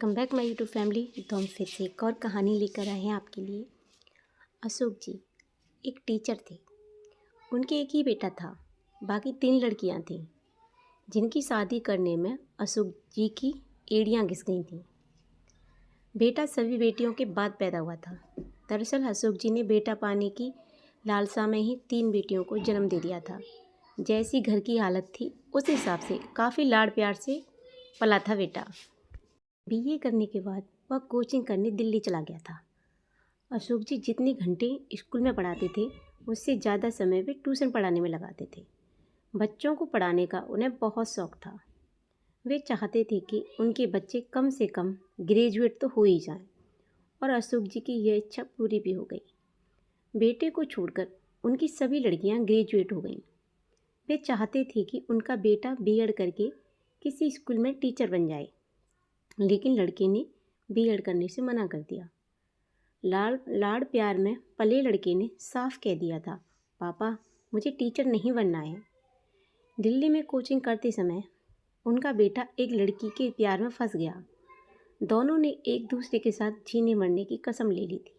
Welcome back my YouTube family. तो हम फिर से एक और कहानी लेकर आए हैं आपके लिए। अशोक जी एक टीचर थे। उनके एक ही बेटा था, बाकी 3 लड़कियां थीं जिनकी शादी करने में अशोक जी की एड़ियां घिस गई थीं। बेटा सभी बेटियों के बाद पैदा हुआ था। दरअसल अशोक जी ने बेटा पाने की लालसा में ही 3 बेटियों को जन्म दे दिया था। जैसी घर की हालत थी उस हिसाब से काफ़ी लाड़ प्यार से पला था बेटा। बीए करने के बाद वह कोचिंग करने दिल्ली चला गया था। अशोक जी जितने घंटे स्कूल में पढ़ाते थे उससे ज़्यादा समय वे ट्यूशन पढ़ाने में लगाते थे। बच्चों को पढ़ाने का उन्हें बहुत शौक़ था। वे चाहते थे कि उनके बच्चे कम से कम ग्रेजुएट तो हो ही जाएं, और अशोक जी की यह इच्छा पूरी भी हो गई। बेटे को छोड़कर उनकी सभी लड़कियां ग्रेजुएट हो गईं। वे चाहते थे कि उनका बेटा बीएड करके किसी स्कूल में टीचर बन जाए, लेकिन लड़के ने बीएड करने से मना कर दिया। लाड़ प्यार में पले लड़के ने साफ कह दिया था, पापा मुझे टीचर नहीं बनना है। दिल्ली में कोचिंग करते समय उनका बेटा एक लड़की के प्यार में फंस गया। दोनों ने एक दूसरे के साथ जीने मरने की कसम ले ली थी।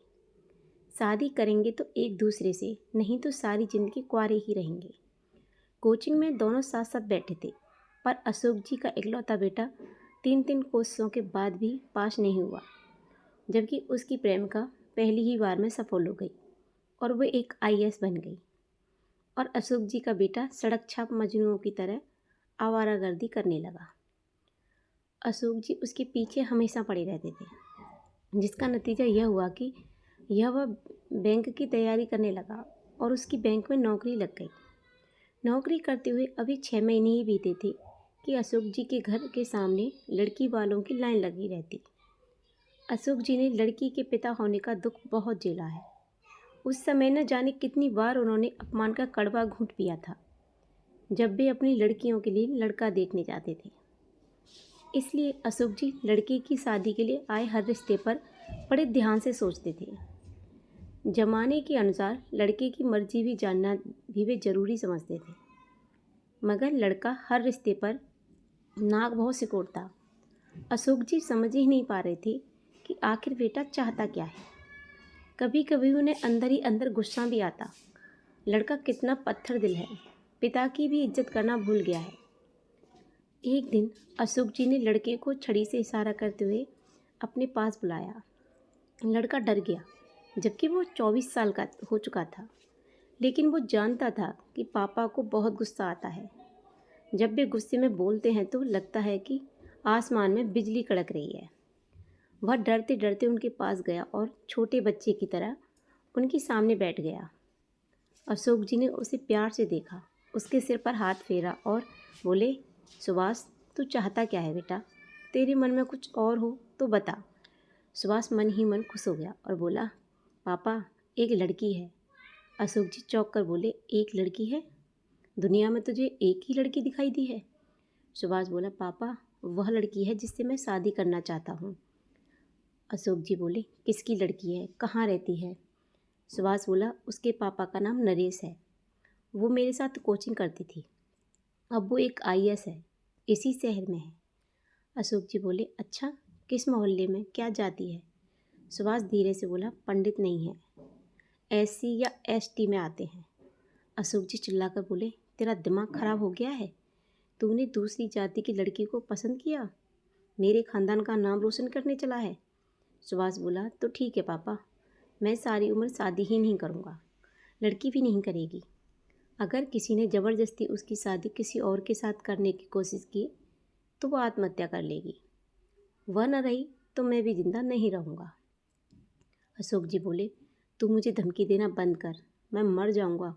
शादी करेंगे तो एक दूसरे से, नहीं तो सारी ज़िंदगी कुंवारे ही रहेंगे। कोचिंग में दोनों साथ साथ बैठे थे, पर अशोक जी का इकलौता बेटा 3 कोशिशों के बाद भी पास नहीं हुआ, जबकि उसकी प्रेमिका पहली ही बार में सफल हो गई और वह एक आईएएस बन गई। और अशोक जी का बेटा सड़क छाप मजनुओं की तरह आवारागर्दी करने लगा। अशोक जी उसके पीछे हमेशा पड़े रहते थे, जिसका नतीजा यह हुआ कि वह बैंक की तैयारी करने लगा और उसकी बैंक में नौकरी लग गई। नौकरी करते हुए अभी 6 महीने ही बीते थे कि अशोक जी के घर के सामने लड़की वालों की लाइन लगी रहती। अशोक जी ने लड़की के पिता होने का दुख बहुत झेला है। उस समय न जाने कितनी बार उन्होंने अपमान का कड़वा घूंट पिया था, जब वे अपनी लड़कियों के लिए लड़का देखने जाते थे। इसलिए अशोक जी लड़की की शादी के लिए आए हर रिश्ते पर बड़े ध्यान से सोचते थे। जमाने के अनुसार लड़के की मर्जी भी जानना भी वे ज़रूरी समझते थे, मगर लड़का हर रिश्ते पर नाक बहुत सिकोड़ता। अशोक जी समझ ही नहीं पा रहे थे कि आखिर बेटा चाहता क्या है। कभी कभी उन्हें अंदर ही अंदर गुस्सा भी आता, लड़का कितना पत्थर दिल है, पिता की भी इज्जत करना भूल गया है। एक दिन अशोक जी ने लड़के को छड़ी से इशारा करते हुए अपने पास बुलाया। लड़का डर गया, जबकि वो 24 साल का हो चुका था, लेकिन वो जानता था कि पापा को बहुत गुस्सा आता है। जब वे गुस्से में बोलते हैं तो लगता है कि आसमान में बिजली कड़क रही है। वह डरते डरते उनके पास गया और छोटे बच्चे की तरह उनके सामने बैठ गया। अशोक जी ने उसे प्यार से देखा, उसके सिर पर हाथ फेरा और बोले, सुभाष तू चाहता क्या है बेटा? तेरे मन में कुछ और हो तो बता। सुभाष मन ही मन खुश हो गया और बोला, पापा एक लड़की है। अशोक जी चौंक कर बोले, एक लड़की है? दुनिया में तुझे एक ही लड़की दिखाई दी है? सुभाष बोला, पापा वह लड़की है जिससे मैं शादी करना चाहता हूँ। अशोक जी बोले, किसकी लड़की है, कहाँ रहती है? सुभाष बोला, उसके पापा का नाम नरेश है, वो मेरे साथ कोचिंग करती थी, अब वो एक आईएएस है, इसी शहर में है। अशोक जी बोले, अच्छा किस मोहल्ले में, क्या जाति है? सुभाष धीरे से बोला, पंडित नहीं है, एससी या एसटी में आते हैं। अशोक जी चिल्लाकर बोले, तेरा दिमाग खराब हो गया है? तूने दूसरी जाति की लड़की को पसंद किया, मेरे खानदान का नाम रोशन करने चला है? सुभाष बोला, तो ठीक है पापा, मैं सारी उम्र शादी ही नहीं करूँगा, लड़की भी नहीं करेगी। अगर किसी ने ज़बरदस्ती उसकी शादी किसी और के साथ करने की कोशिश की तो वो आत्महत्या कर लेगी, वह न रही तो मैं भी जिंदा नहीं रहूँगा। अशोक जी बोले, तू मुझे धमकी देना बंद कर, मैं मर जाऊँगा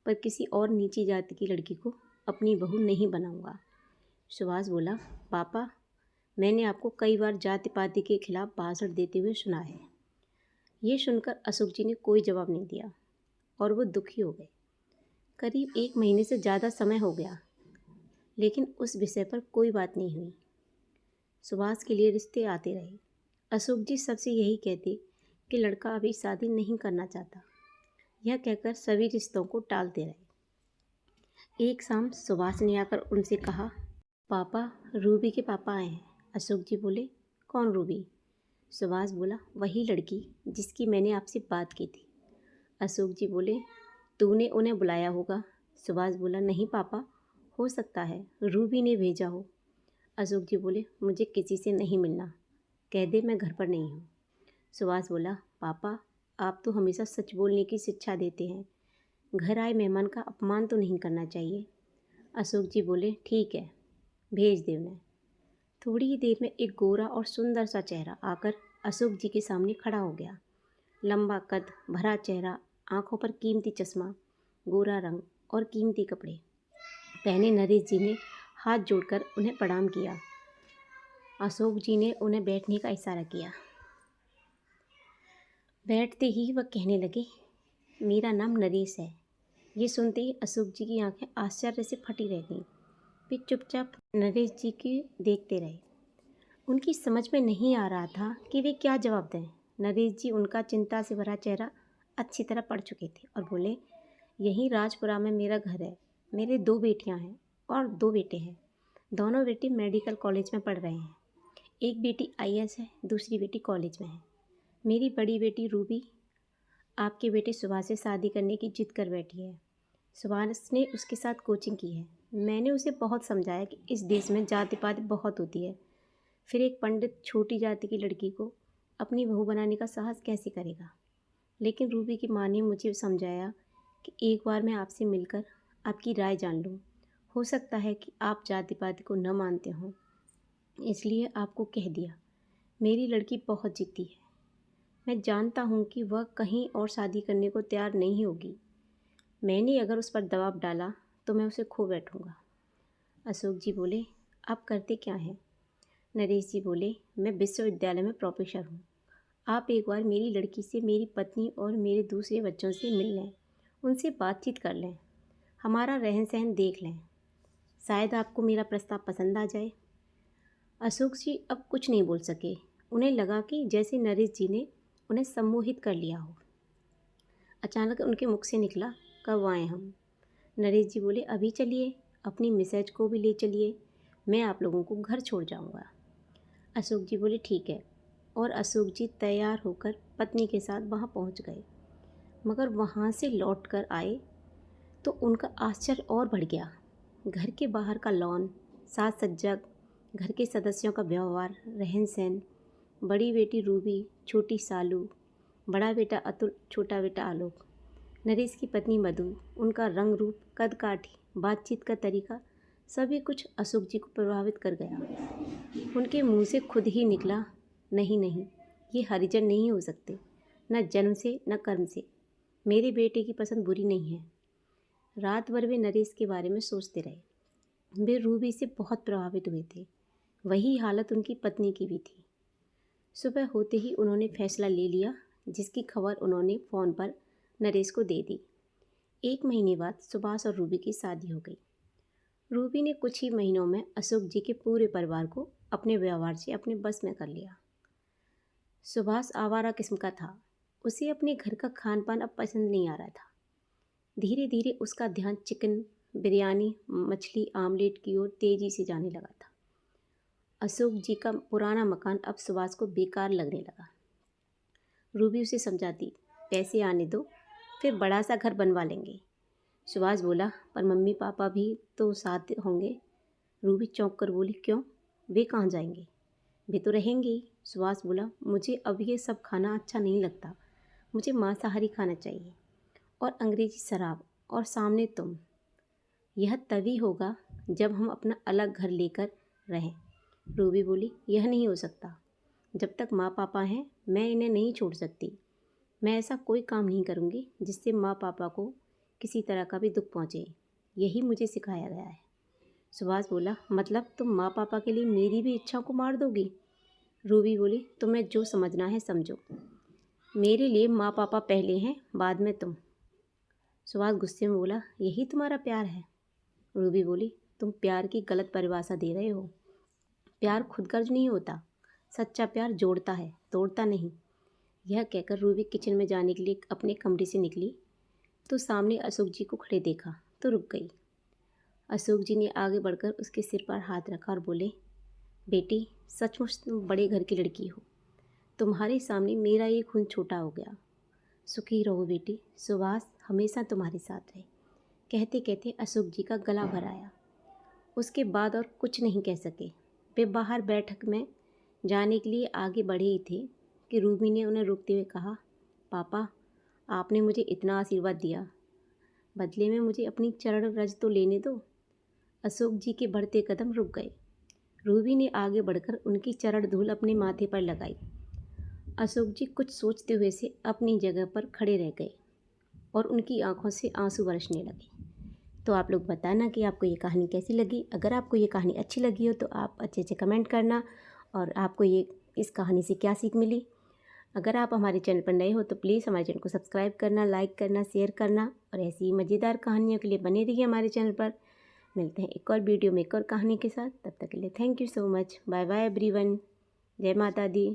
पर किसी और नीची जाति की लड़की को अपनी बहू नहीं बनाऊँगा। सुभाष बोला, पापा मैंने आपको कई बार जाति पाति के खिलाफ भाषण देते हुए सुना है। ये सुनकर अशोक जी ने कोई जवाब नहीं दिया और वो दुखी हो गए। करीब 1 महीने से ज़्यादा समय हो गया, लेकिन उस विषय पर कोई बात नहीं हुई। सुभाष के लिए रिश्ते आते रहे। अशोक जी सबसे यही कहते कि लड़का अभी शादी नहीं करना चाहता। यह कहकर सभी रिश्तों को टालते रहे। एक शाम सुभाष ने आकर उनसे कहा, पापा रूबी के पापा आए हैं। अशोक जी बोले, कौन रूबी? सुभाष बोला, वही लड़की जिसकी मैंने आपसे बात की थी। अशोक जी बोले, तूने उन्हें बुलाया होगा। सुभाष बोला, नहीं पापा, हो सकता है रूबी ने भेजा हो। अशोक जी बोले, मुझे किसी से नहीं मिलना, कह दे मैं घर पर नहीं हूँ। सुभाष बोला, पापा आप तो हमेशा सच बोलने की शिक्षा देते हैं, घर आए मेहमान का अपमान तो नहीं करना चाहिए। अशोक जी बोले, ठीक है, भेज दे उन्हें। थोड़ी ही देर में एक गोरा और सुंदर सा चेहरा आकर अशोक जी के सामने खड़ा हो गया। लंबा कद, भरा चेहरा, आंखों पर कीमती चश्मा, गोरा रंग और कीमती कपड़े पहने नरेश जी ने हाथ जोड़कर उन्हें प्रणाम किया। अशोक जी ने उन्हें बैठने का इशारा किया। बैठते ही वह कहने लगे, मेरा नाम नरेश है। ये सुनते ही अशोक जी की आंखें आश्चर्य से फटी रह गईं। वे चुपचाप नरेश जी के देखते रहे। उनकी समझ में नहीं आ रहा था कि वे क्या जवाब दें। नरेश जी उनका चिंता से भरा चेहरा अच्छी तरह पढ़ चुके थे और बोले, यहीं राजपुरा में मेरा घर है। मेरे 2 बेटियां हैं और 2 बेटे हैं। दोनों बेटे मेडिकल कॉलेज में पढ़ रहे हैं। एक बेटी आईएएस है, दूसरी बेटी कॉलेज में है। मेरी बड़ी बेटी रूबी आपके बेटे सुभाष से शादी करने की जिद कर बैठी है। सुभाष ने उसके साथ कोचिंग की है। मैंने उसे बहुत समझाया कि इस देश में जाति पाति बहुत होती है, फिर एक पंडित छोटी जाति की लड़की को अपनी बहू बनाने का साहस कैसे करेगा। लेकिन रूबी की माँ ने मुझे समझाया कि एक बार मैं आपसे मिलकर आपकी राय जान लूँ। हो सकता है कि आप जाति पाति को न मानते हों, इसलिए आपको कह दिया। मेरी लड़की बहुत जिद्दी है। मैं जानता हूँ कि वह कहीं और शादी करने को तैयार नहीं होगी। मैंने अगर उस पर दबाव डाला तो मैं उसे खो बैठूँगा। अशोक जी बोले, आप करते क्या हैं? नरेश जी बोले, मैं विश्वविद्यालय में प्रोफेसर हूँ। आप एक बार मेरी लड़की से, मेरी पत्नी और मेरे दूसरे बच्चों से मिल लें, उनसे बातचीत कर लें, हमारा रहन सहन देख लें। शायद आपको मेरा प्रस्ताव पसंद आ जाए। अशोक जी अब कुछ नहीं बोल सके। उन्हें लगा कि जैसे नरेश जी ने उन्हें सम्मोहित कर लिया हो। अचानक उनके मुख से निकला, कब आएँ हम? नरेश जी बोले, अभी चलिए, अपनी मिसेज को भी ले चलिए, मैं आप लोगों को घर छोड़ जाऊंगा। अशोक जी बोले, ठीक है। और अशोक जी तैयार होकर पत्नी के साथ वहाँ पहुँच गए। मगर वहाँ से लौट कर आए तो उनका आश्चर्य और बढ़ गया। घर के बाहर का लॉन, साज सज्जा, घर के सदस्यों का व्यवहार, रहन सहन, बड़ी बेटी रूबी, छोटी सालू, बड़ा बेटा अतुल, छोटा बेटा आलोक, नरेश की पत्नी मधु, उनका रंग रूप, कद काठी, बातचीत का तरीका, सभी कुछ अशोक जी को प्रभावित कर गया। उनके मुंह से खुद ही निकला, नहीं नहीं, ये हरिजन नहीं हो सकते, न जन्म से न कर्म से। मेरे बेटे की पसंद बुरी नहीं है। रात भर वे नरेश के बारे में सोचते रहे। वे रूबी से बहुत प्रभावित हुए थे। वही हालत उनकी पत्नी की भी थी। सुबह होते ही उन्होंने फैसला ले लिया, जिसकी खबर उन्होंने फ़ोन पर नरेश को दे दी। 1 महीने बाद सुभाष और रूबी की शादी हो गई। रूबी ने कुछ ही महीनों में अशोक जी के पूरे परिवार को अपने व्यवहार से अपने बस में कर लिया। सुभाष आवारा किस्म का था। उसे अपने घर का खान पान अब पसंद नहीं आ रहा था। धीरे धीरे उसका ध्यान चिकन, बिरयानी, मछली, आमलेट की ओर तेजी से जाने लगा था। अशोक जी का पुराना मकान अब सुभाष को बेकार लगने लगा। रूबी उसे समझाती, पैसे आने दो, फिर बड़ा सा घर बनवा लेंगे। सुभाष बोला, पर मम्मी पापा भी तो साथ होंगे। रूबी चौंक कर बोली, क्यों, वे कहाँ जाएंगे? वे तो रहेंगे ही। सुभाष बोला, मुझे अब ये सब खाना अच्छा नहीं लगता, मुझे मांसाहारी खाना चाहिए और अंग्रेजी शराब, और सामने तुम। यह तभी होगा जब हम अपना अलग घर लेकर रहें। रूबी बोली, यह नहीं हो सकता। जब तक माँ पापा हैं मैं इन्हें नहीं छोड़ सकती। मैं ऐसा कोई काम नहीं करूँगी जिससे माँ पापा को किसी तरह का भी दुख पहुँचे। यही मुझे सिखाया गया है। सुभाष बोला, मतलब तुम माँ पापा के लिए मेरी भी इच्छा को मार दोगी? रूबी बोली, तुम्हें जो समझना है समझो। मेरे लिए माँ पापा पहले हैं, बाद में तुम। सुभाष गुस्से में बोला, यही तुम्हारा प्यार है? रूबी बोली, तुम प्यार की गलत परिभाषा दे रहे हो। प्यार खुदगर्ज नहीं होता। सच्चा प्यार जोड़ता है, तोड़ता नहीं। यह कहकर रूबी किचन में जाने के लिए अपने कमरे से निकली तो सामने अशोक जी को खड़े देखा तो रुक गई। अशोक जी ने आगे बढ़कर उसके सिर पर हाथ रखा और बोले, बेटी, सचमुच तुम बड़े घर की लड़की हो। तुम्हारे सामने मेरा ये खून छोटा हो गया। सुखी रहो बेटी, सुभाष हमेशा तुम्हारे साथ रहे। कहते कहते अशोक जी का गला भर आया। उसके बाद और कुछ नहीं कह सके। वे बाहर बैठक में जाने के लिए आगे बढ़े ही थे कि रूबी ने उन्हें रोकते हुए कहा, पापा, आपने मुझे इतना आशीर्वाद दिया, बदले में मुझे अपनी चरण रज तो लेने दो। अशोक जी के बढ़ते कदम रुक गए। रूबी ने आगे बढ़कर उनकी चरण धूल अपने माथे पर लगाई। अशोक जी कुछ सोचते हुए से अपनी जगह पर खड़े रह गए और उनकी आंखों से आंसू बरसने लगे। तो आप लोग बताना कि आपको ये कहानी कैसी लगी। अगर आपको ये कहानी अच्छी लगी हो तो आप अच्छे से कमेंट करना, और आपको ये इस कहानी से क्या सीख मिली। अगर आप हमारे चैनल पर नए हो तो प्लीज़ हमारे चैनल को सब्सक्राइब करना, लाइक करना, शेयर करना, और ऐसी ही मज़ेदार कहानियों के लिए बने रहिए हमारे चैनल पर। मिलते हैं एक और वीडियो में एक और कहानी के साथ। तब तक के लिए thank you so much. Bye bye everyone. जय माता दी।